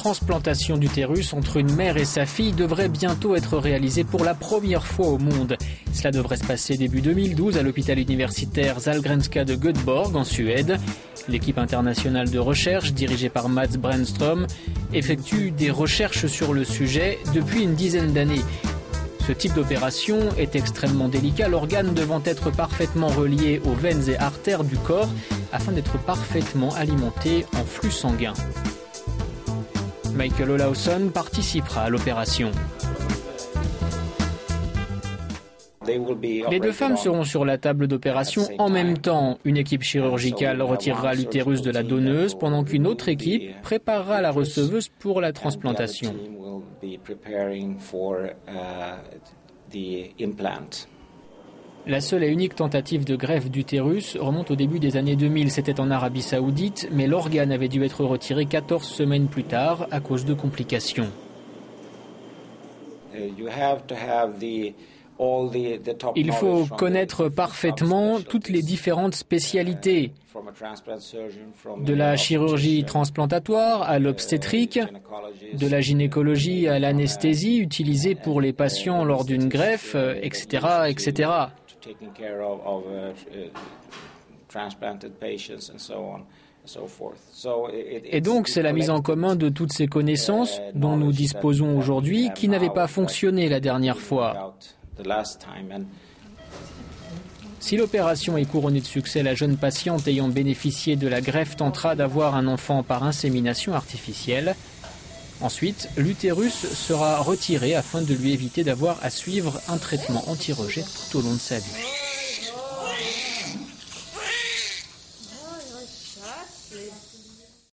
transplantation d'utérus entre une mère et sa fille devrait bientôt être réalisée pour la première fois au monde. Cela devrait se passer début 2012 à l'hôpital universitaire Sahlgrenska de Göteborg en Suède. L'équipe internationale de recherche, dirigée par Mats Brännström, effectue des recherches sur le sujet depuis une dizaine d'années. Ce type d'opération est extrêmement délicat, l'organe devant être parfaitement relié aux veines et artères du corps afin d'être parfaitement alimenté en flux sanguin. Michael Olausson participera à l'opération. Les deux femmes seront sur la table d'opération en même temps. Une équipe chirurgicale retirera l'utérus de la donneuse pendant qu'une autre équipe préparera la receveuse pour la transplantation. La seule et unique tentative de greffe d'utérus remonte au début des années 2000. C'était en Arabie Saoudite, mais l'organe avait dû être retiré 14 semaines plus tard à cause de complications. Il faut connaître parfaitement toutes les différentes spécialités, de la chirurgie transplantatoire à l'obstétrique, de la gynécologie à l'anesthésie utilisée pour les patients lors d'une greffe, etc., etc. Et donc c'est la mise en commun de toutes ces connaissances dont nous disposons aujourd'hui qui n'avaient pas fonctionné la dernière fois. Si l'opération est couronnée de succès, la jeune patiente ayant bénéficié de la greffe tentera d'avoir un enfant par insémination artificielle. Ensuite, l'utérus sera retiré afin de lui éviter d'avoir à suivre un traitement anti-rejet tout au long de sa vie.